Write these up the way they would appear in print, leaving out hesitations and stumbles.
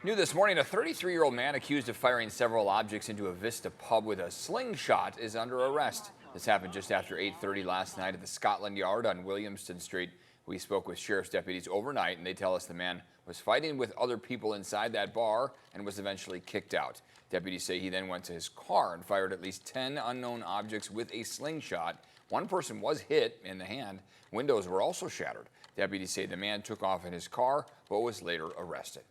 New this morning, a 33-year-old man accused of firing several objects into a Vista pub with a slingshot is under arrest. This happened just after 8:30 last night at the Scotland Yard on Williamston Street. We spoke with sheriff's deputies overnight, and they tell us the man was fighting with other people inside that bar and was eventually kicked out. Deputies say he then went to his car and fired at least 10 unknown objects with a slingshot. One person was hit in the hand. Windows were also shattered. Deputies say the man took off in his car but was later arrested.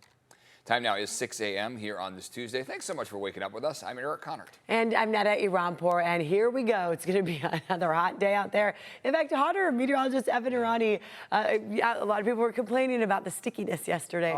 Time now is 6 a.m. here on this Tuesday. Thanks so much for waking up with us. I'm Eric Connert. And I'm Nada Iranpour, and here we go. It's going to be another hot day out there. In fact, hotter. Meteorologist Evan Irani, a lot of people were complaining about the stickiness yesterday.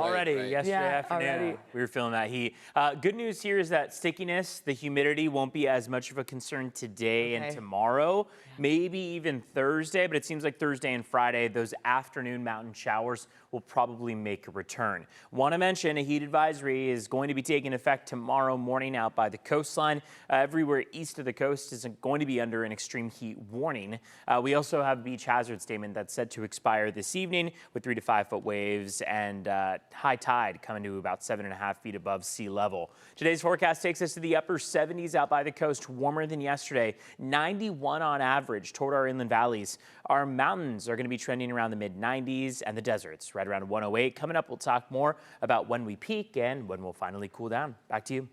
Yesterday afternoon, we were feeling that heat. Good news here is that stickiness, the humidity won't be as much of a concern today and tomorrow, maybe even Thursday, but it seems like Thursday and Friday, those afternoon mountain showers will probably make a return. Want to mention a heat advisory is going to be taking effect tomorrow morning out by the coastline. Everywhere east of the coast is going to be under an extreme heat warning. We also have a beach hazard statement that's set to expire this evening with 3 to 5 foot waves and high tide coming to about 7.5 feet above sea level. Today's forecast takes us to the upper 70s out by the coast, warmer than yesterday, 91 on average toward our inland valleys. Our mountains are going to be trending around the mid 90s and the deserts right around 108. Coming up, we'll talk more about when we peak and when we'll finally cool down. Back to you.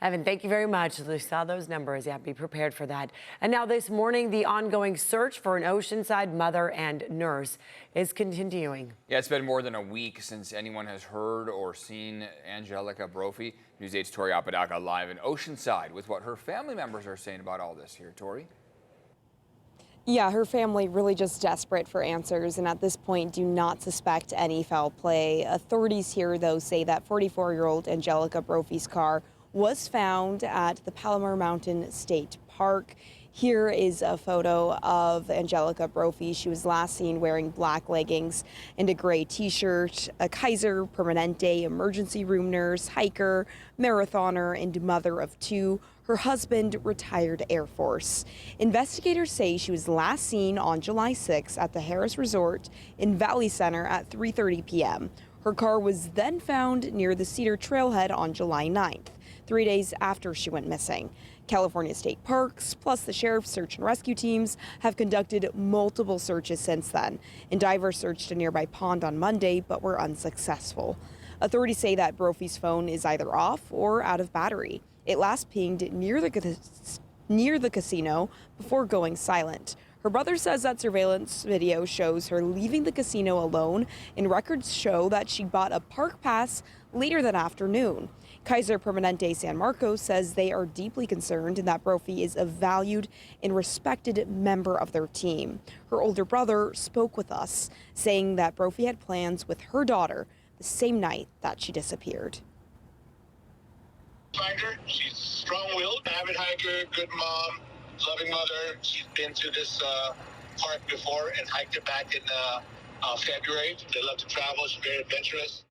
Evan, thank you very much. We saw those numbers. Yeah, be prepared for that. And now this morning, the ongoing search for an Oceanside mother and nurse is continuing. Yeah, it's been more than a week since anyone has heard or seen Angelica Brophy. News 8's Tori Apodaca live in Oceanside with what her family members are saying about all this here. Tori? Yeah, her family really just desperate for answers, and at this point do not suspect any foul play. Authorities here, though, say that 44-year-old Angelica Brophy's car was found at the Palomar Mountain State Park. Here is a photo of Angelica Brophy. She was last seen wearing black leggings and a gray t-shirt, a Kaiser Permanente emergency room nurse, hiker, marathoner, and mother of 2. Her husband, retired Air Force. Investigators say she was last seen on July 6 at the Harris Resort in Valley Center at 3:30 p.m. Her car was then found near the Cedar Trailhead on July 9th, 3 days after she went missing. California State Parks, plus the sheriff's search and rescue teams, have conducted multiple searches since then, and divers searched a nearby pond on Monday but were unsuccessful. Authorities say that Brophy's phone is either off or out of battery. It last pinged near the casino before going silent. Her brother says that surveillance video shows her leaving the casino alone, and records show that she bought a park pass later that afternoon. Kaiser Permanente San Marcos says they are deeply concerned and that Brophy is a valued and respected member of their team. Her older brother spoke with us, saying that Brophy had plans with her daughter the same night that she disappeared. Find her. She's strong-willed, avid hiker, good mom, loving mother. She's been to this park before and hiked it back in February. They love to travel. She's very adventurous.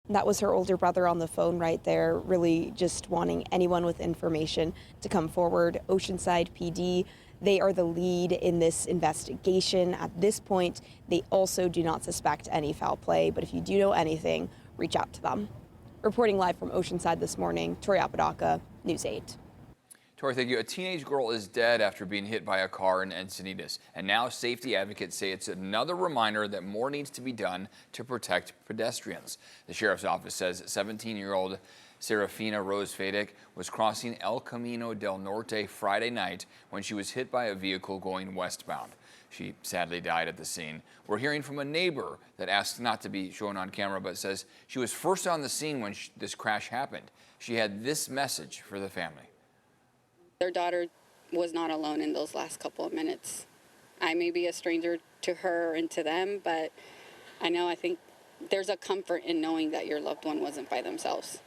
That was her older brother on the phone right there, really just wanting anyone with information to come forward. Oceanside PD, they are the lead in this investigation. At this point, they also do not suspect any foul play, but if you do know anything, reach out to them. Reporting live from Oceanside this morning, Tori Apodaca, News 8. Tori, thank you. A teenage girl is dead after being hit by a car in Encinitas. And now safety advocates say it's another reminder that more needs to be done to protect pedestrians. The sheriff's office says 17-year-old Serafina Rose Fadek was crossing El Camino del Norte Friday night when she was hit by a vehicle going westbound. She sadly died at the scene. We're hearing from a neighbor that asked not to be shown on camera, but says she was first on the scene when this crash happened. She had this message for the family. Their daughter was not alone in those last couple of minutes. I may be a stranger to her and to them, but I think there's a comfort in knowing that your loved one wasn't by themselves.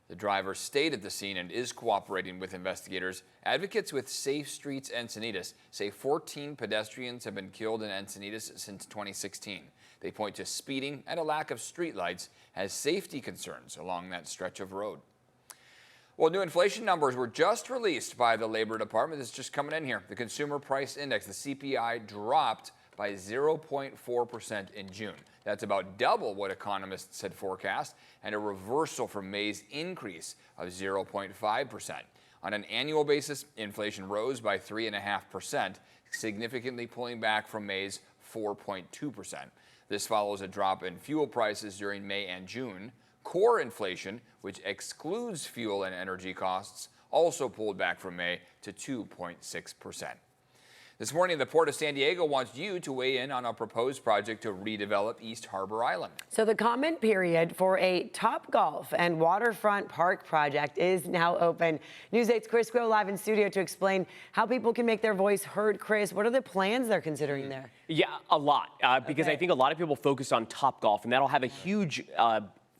The driver stayed at the scene and is cooperating with investigators. Advocates with Safe Streets Encinitas say 14 pedestrians have been killed in Encinitas since 2016. They point to speeding and a lack of streetlights as safety concerns along that stretch of road. Well, new inflation numbers were just released by the Labor Department. It's just coming in here. The Consumer Price Index, the CPI, dropped by 0.4% in June. That's about double what economists had forecast and a reversal from May's increase of 0.5%. On an annual basis, inflation rose by 3.5%, significantly pulling back from May's 4.2%. This follows a drop in fuel prices during May and June. Core inflation, which excludes fuel and energy costs, also pulled back from May to 2.6%. This morning, the Port of San Diego wants you to weigh in on a proposed project to redevelop East Harbor Island. So the comment period for a Topgolf and waterfront park project is now open. News 8's Chris Groh live in studio to explain how people can make their voice heard. Chris, what are the plans they're considering there? Yeah, a lot, because I think a lot of people focus on Topgolf, and that'll have a huge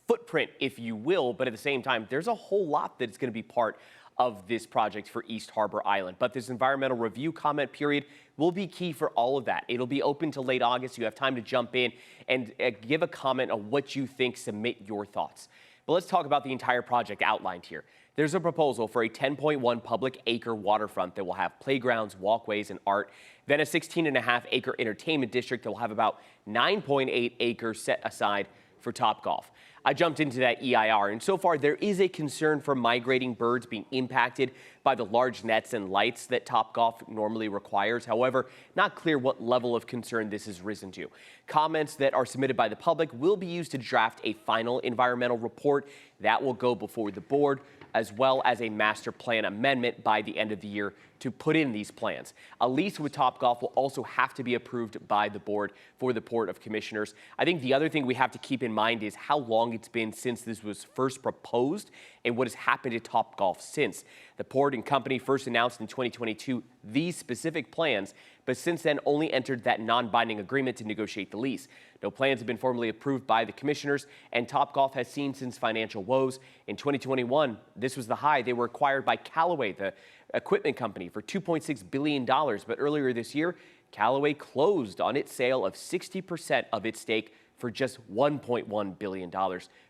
footprint, if you will, but at the same time, there's a whole lot that's going to be part of this project for East Harbor Island. But this environmental review comment period will be key for all of that. It'll be open till late August. You have time to jump in and give a comment on what you think, submit your thoughts. But let's talk about the entire project outlined here. There's a proposal for a 10.1 public acre waterfront that will have playgrounds, walkways, and art. Then a 16.5 acre entertainment district that will have about 9.8 acres set aside for Topgolf. I jumped into that EIR, and so far there is a concern for migrating birds being impacted by the large nets and lights that Topgolf normally requires. However, not clear what level of concern this has risen to. Comments that are submitted by the public will be used to draft a final environmental report that will go before the board, as well as a master plan amendment by the end of the year to put in these plans. A lease with Topgolf will also have to be approved by the board for the Port of Commissioners. I think the other thing we have to keep in mind is how long it's been since this was first proposed and what has happened to Topgolf since. The port and company first announced in 2022 these specific plans, but since then only entered that non-binding agreement to negotiate the lease. No plans have been formally approved by the commissioners, and Topgolf has seen since financial woes. In 2021, this was the high. They were acquired by Callaway, the equipment company, for $2.6 billion. But earlier this year, Callaway closed on its sale of 60% of its stake for just $1.1 billion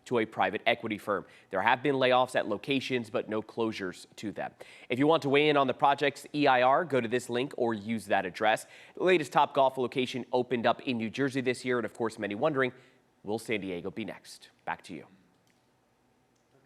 to a private equity firm. There have been layoffs at locations, but no closures to them. If you want to weigh in on the project's EIR, go to this link or use that address. The latest Topgolf location opened up in New Jersey this year, and of course, many wondering, will San Diego be next? Back to you.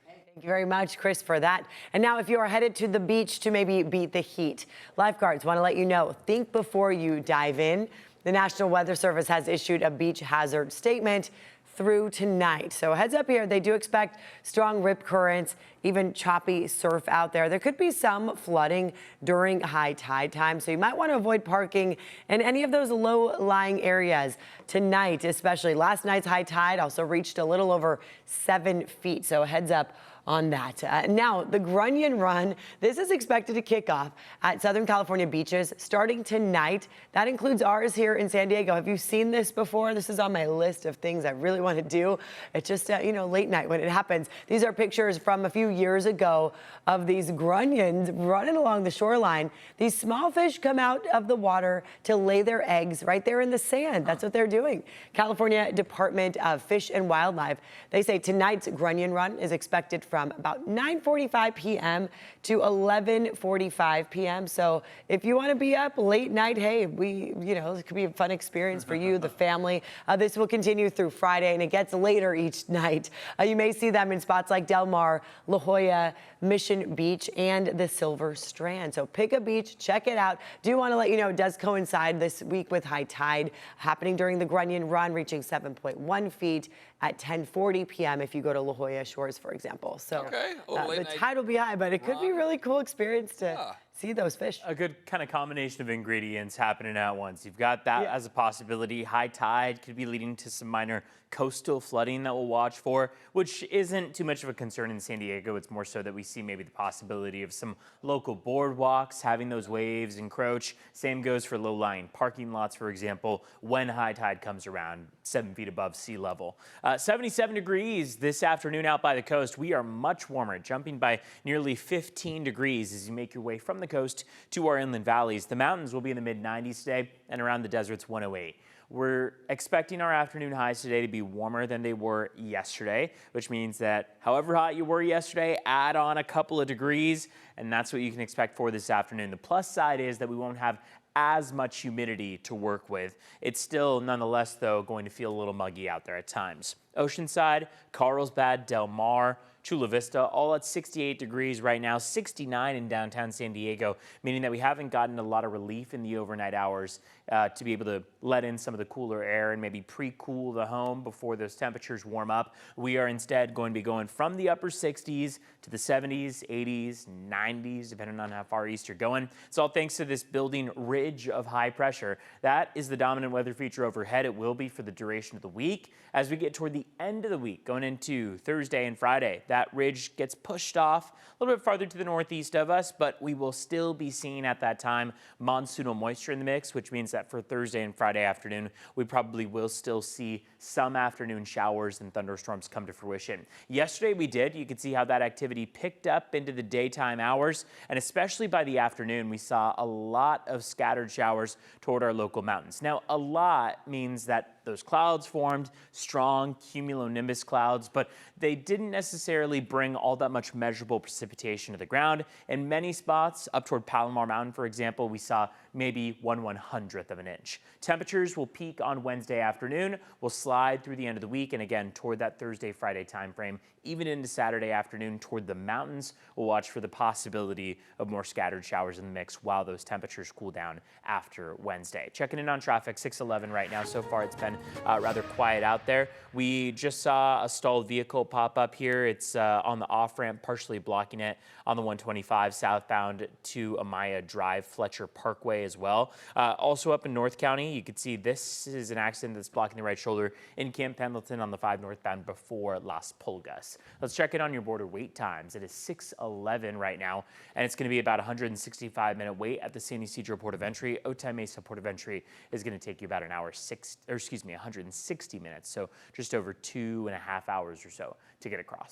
Thank you very much, Chris, for that. And now if you are headed to the beach to maybe beat the heat, lifeguards want to let you know, think before you dive in. The National Weather Service has issued a beach hazard statement through tonight. So heads up here, they do expect strong rip currents, even choppy surf out there. There could be some flooding during high tide time, so you might want to avoid parking in any of those low-lying areas tonight, especially. Last night's high tide also reached a little over 7 feet, so heads up on that. Now, the Grunion Run, this is expected to kick off at Southern California beaches starting tonight. That includes ours here in San Diego. Have you seen this before? This is on my list of things I really want to do. It's just, late night when it happens. These are pictures from a few years ago of these grunions running along the shoreline. These small fish come out of the water to lay their eggs right there in the sand. That's what they're doing. California Department of Fish and Wildlife, they say tonight's Grunion Run is expected from about 9:45 p.m. to 11:45 p.m. So if you want to be up late night, hey, it could be a fun experience for you, the family. This will continue through Friday, and it gets later each night. You may see them in spots like Del Mar, La Jolla, Mission Beach, and the Silver Strand. So pick a beach, check it out. Do want to let you know it does coincide this week with high tide happening during the Grunion Run, reaching 7.1 feet at 10:40 p.m. if you go to La Jolla Shores, for example. So the tide will be high, but it could be a really cool experience to see those fish. A good kind of combination of ingredients happening at once. You've got that as a possibility. High tide could be leading to some minor coastal flooding that we'll watch for, which isn't too much of a concern in San Diego. It's more so that we see maybe the possibility of some local boardwalks having those waves encroach. Same goes for low-lying parking lots, for example, when high tide comes around 7 feet above sea level. 77 degrees this afternoon out by the coast. We are much warmer, jumping by nearly 15 degrees as you make your way from the coast to our inland valleys. The mountains will be in the mid-90s today, and around the deserts 108. We're expecting our afternoon highs today to be warmer than they were yesterday, which means that however hot you were yesterday, add on a couple of degrees, and that's what you can expect for this afternoon. The plus side is that we won't have as much humidity to work with. It's still, nonetheless, though, going to feel a little muggy out there at times. Oceanside, Carlsbad, Del Mar, Chula Vista, all at 68 degrees right now, 69 in downtown San Diego, meaning that we haven't gotten a lot of relief in the overnight hours to be able to let in some of the cooler air and maybe pre-cool the home before those temperatures warm up. We are instead going to be going from the upper 60s to the 70s, 80s, 90s, depending on how far east you're going. It's all thanks to this building ridge of high pressure. That is the dominant weather feature overhead. It will be for the duration of the week. As we get toward the end of the week, going into Thursday and Friday, that ridge gets pushed off a little bit farther to the northeast of us, but we will still be seeing at that time monsoonal moisture in the mix, which means that for Thursday and Friday afternoon, we probably will still see some afternoon showers and thunderstorms come to fruition. Yesterday we did. You could see how that activity picked up into the daytime hours, and especially by the afternoon, we saw a lot of scattered showers toward our local mountains. Now, a lot means that those clouds formed, strong cumulonimbus clouds, but they didn't necessarily bring all that much measurable precipitation to the ground. In many spots, up toward Palomar Mountain, for example, we saw maybe 1/100th of an inch. Temperatures will peak on Wednesday afternoon, will slide through the end of the week, and again, toward that Thursday, Friday timeframe, even into Saturday afternoon toward the mountains. We'll watch for the possibility of more scattered showers in the mix while those temperatures cool down after Wednesday. Checking in on traffic, 611 right now. So far, it's been rather quiet out there. We just saw a stalled vehicle pop up here. It's on the off-ramp, partially blocking it on the 125 southbound to Amaya Drive, Fletcher Parkway as well. Also up in North County, you can see this is an accident that's blocking the right shoulder in Camp Pendleton on the 5 northbound before Las Pulgas. Let's check in on your border wait times. It is 6:11 right now, and it's going to be about a 165-minute wait at the San Ysidro Port of Entry. Otay Mesa Port of Entry is going to take you about 160 minutes, so just over 2.5 hours or so to get across.